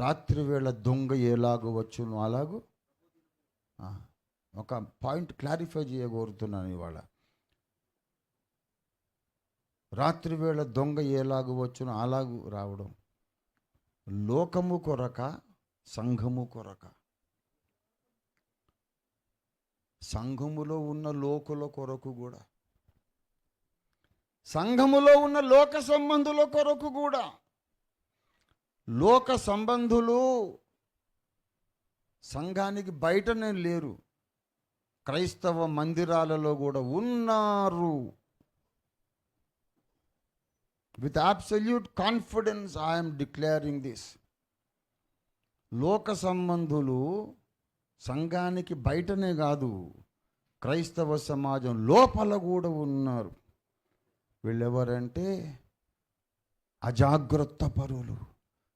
రాత్రి వేళ దొంగ ఎలాగూ వచ్చును అలాగూ. ఒక పాయింట్ క్లారిఫై చేయగోరుతున్నాను ఇవాళ. రాత్రి వేళ దొంగ ఎలాగూ వచ్చును అలాగూ రావడం లోకము కొరక, సంఘము కొరక? సంఘములో ఉన్న లోకుల కొరకు కూడా, సంఘములో ఉన్న లోక సంబంధుల కొరకు కూడా. లోక సంబంధులు సంఘానికి బయటనే లేరు, క్రైస్తవ మందిరాలలో కూడా ఉన్నారు. With absolute confidence I'm declaring this. లోక సంబంధులు సంఘానికి బయటనే కాదు, క్రైస్తవ సమాజం లోపల కూడా ఉన్నారు. వీళ్ళెవరంటే అజాగ్రత్త పరులు,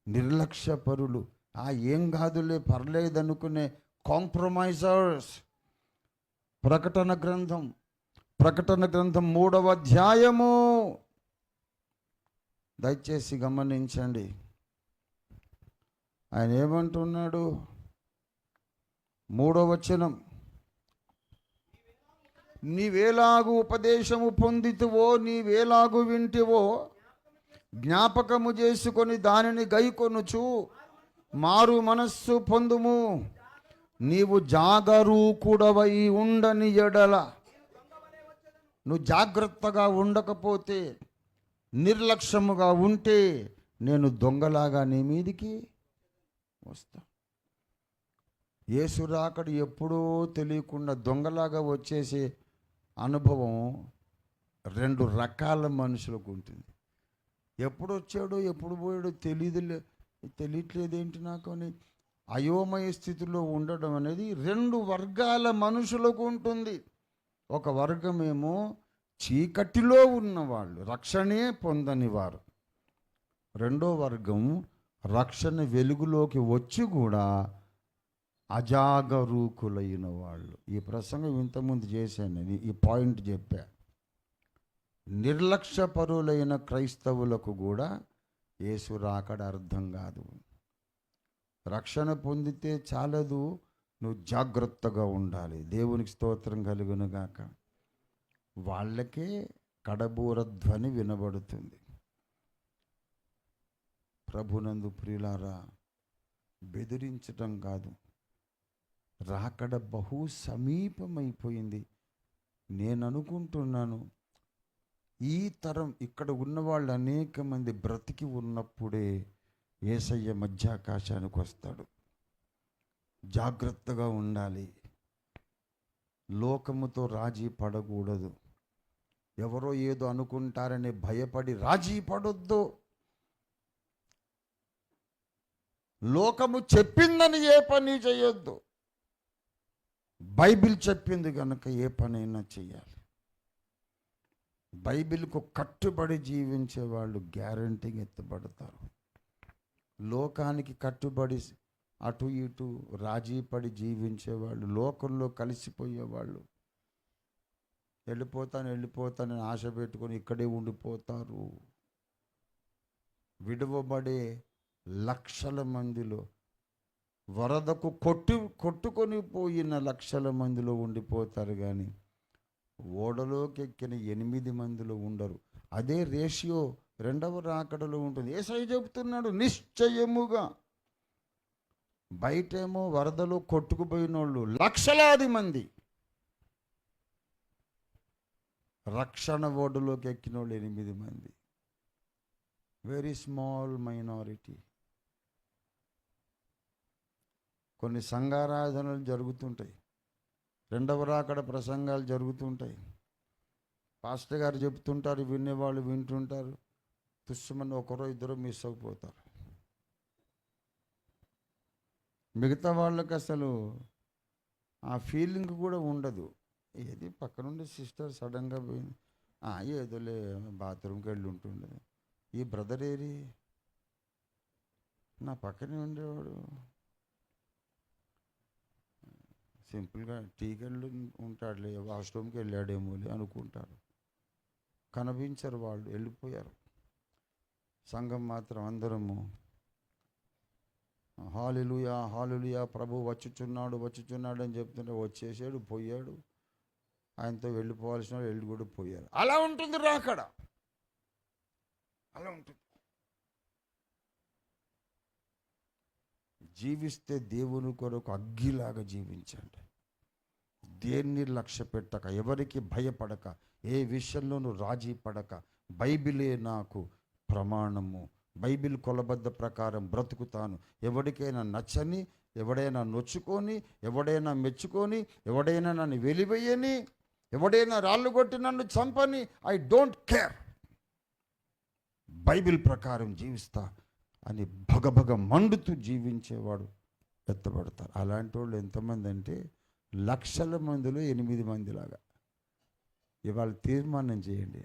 నిర్లక్ష్య పరులు, ఏం కాదులే పర్లేదనుకునే కాంప్రమైజర్స్. ప్రకటన గ్రంథం 3వ అధ్యాయము దయచేసి గమనించండి. ఆయన ఏమంటున్నాడు? 3వ వచనం, నీవేలాగు ఉపదేశము పొందితివో, నీవేలాగు వింటివో జ్ఞాపకము చేసుకొని దానిని గైకొనుచు మారు మనస్సు పొందుము. నీవు జాగరూకుడవై ఉండని ఎడల, నువ్వు జాగ్రత్తగా ఉండకపోతే, నిర్లక్ష్యముగా ఉంటే నేను దొంగలాగా నీ మీదికి వస్తా. యేసు రాకడ ఎప్పుడో తెలియకుండా దొంగలాగా వచ్చేసే అనుభవం 2 రకాల మనుషులకు ఉంటుంది. ఎప్పుడు వచ్చాడో ఎప్పుడు పోయాడో తెలియట్లేదేంటి నాకు అని అయోమయ స్థితిలో ఉండడం అనేది 2 వర్గాల మనుషులకు ఉంటుంది. ఒక వర్గమేమో చీకటిలో ఉన్నవాళ్ళు, రక్షణే పొందని వారు. రెండో వర్గం రక్షణ వెలుగులోకి వచ్చి కూడా అజాగరూకులైన వాళ్ళు. ఈ ప్రసంగం ఇంతకుముందు చేశాను, ఈ పాయింట్ చెప్పా. నిర్లక్ష్యపరులైన క్రైస్తవులకు కూడా యేసు రాకడ అర్థం కాదు. రక్షణ పొందితే చాలదు, నువ్వు జాగ్రత్తగా ఉండాలి. దేవునికి స్తోత్రం కలుగునుగాక. వాళ్ళకే కడబూర ధ్వని వినబడుతుంది. ప్రభునందు ప్రియులారా, బెదిరించటం కాదు, రాకడ బహు సమీపమైపోయింది. నేను అనుకుంటున్నాను, ఈ తరం ఇక్కడ ఉన్నవాళ్ళు అనేక మంది బ్రతికి ఉన్నప్పుడే యేసయ్య మధ్యాకాశానికి వస్తాడు. జాగ్రత్తగా ఉండాలి, లోకముతో రాజీ పడకూడదు. ఎవరో ఏదో అనుకుంటారని భయపడి రాజీ పడొద్దు. లోకము చెప్పిందని ఏ పని చేయొద్దు. బైబిల్ చెప్పింది కనుక ఏ పనైనా చేయాలి. బైబిల్కు కట్టుబడి జీవించే వాళ్ళు గ్యారంటీగా ఎత్తబడతారు. లోకానికి కట్టుబడి అటు ఇటు రాజీ పడి జీవించేవాళ్ళు, లోకంలో కలిసిపోయేవాళ్ళు, వెళ్ళిపోతానని ఆశ పెట్టుకొని ఇక్కడే ఉండిపోతారు. విడువబడే లక్షల మందిలో, వరదకు కొట్టుకొని పోయిన లక్షల మందిలో ఉండిపోతారు, కానీ ఓడలోకి ఎక్కిన 8 మందిలో ఉండరు. అదే రేషియో 2వ రాకడలో ఉంటుంది. యేసయ్య చెబుతున్నాడు నిశ్చయముగా. బయటేమో వరదలో కొట్టుకుపోయిన వాళ్ళు లక్షలాది మంది, రక్షణ ఓడలోకి ఎక్కిన వాళ్ళు 8 మంది. Very small minority. కొన్ని సంఘారాధనలు జరుగుతుంటాయి, 2వ రాకడ ప్రసంగాలు జరుగుతుంటాయి, పాస్టర్ గారు చెప్తుంటారు, వినేవాళ్ళు వింటుంటారు, తుస్సుమని ఒకరో ఇద్దరు మిస్ అయిపోతారు. మిగతా వాళ్ళకి అసలు ఆ ఫీలింగ్ కూడా ఉండదు. ఏది పక్కనుండి సిస్టర్ సడన్గా పోయింది, ఏదోలే బాత్రూమ్కి వెళ్ళి ఉంటుండదు. ఈ బ్రదర్ ఏరి నా పక్కనే ఉండేవాడు, సింపుల్గా టీకి వెళ్ళి ఉంటాడులే, వాష్రూమ్కి వెళ్ళాడేమోలే అనుకుంటారు. కనిపించరు, వాళ్ళు వెళ్ళిపోయారు. సంఘం మాత్రం అందరము హల్లెలూయా హల్లెలూయా ప్రభు వచ్చుచున్నాడు అని చెప్తుంటే వచ్చేసాడు, పోయాడు. ఆయనతో వెళ్ళిపోవాల్సిన వాళ్ళు వెళ్ళి కూడా పోయారు. అలా ఉంటుంది రాకడ, అలా ఉంటుంది. జీవిస్తే దేవుని కొరకు అగ్గిలాగా జీవించండి. దేన్ని లక్ష్య పెట్టక, ఎవరికి భయపడక, ఏ విషయంలోనూ రాజీ పడక, బైబిలే నాకు ప్రమాణము, బైబిల్ కొలబద్ద ప్రకారం బ్రతుకుతాను. ఎవరికైనా నచ్చని, ఎవడైనా నొచ్చుకొని, ఎవడైనా మెచ్చుకొని, ఎవడైనా నన్ను వెలివేయని, ఎవడైనా రాళ్ళు కొట్టి నన్ను చంపని, ఐ డోంట్ కేర్, బైబిల్ ప్రకారం జీవిస్తా అని భగభగ మండుతూ జీవించేవాడు ఎత్తబడతారు. అలాంటి వాళ్ళు ఎంతమంది అంటే లక్షల మందిలో 8 మందిలాగా. ఇవాళ తీర్మానం చేయండి,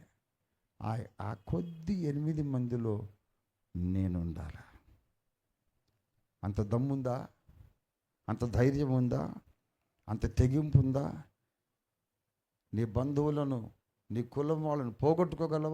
ఆ కొద్ది 8 మందిలో నేను ఉండాలా? అంత దమ్ముందా? అంత ధైర్యం ఉందా? అంత తెగింపు ఉందా? నీ బంధువులను, నీ కులం వాళ్ళను పోగొట్టుకోగలవా?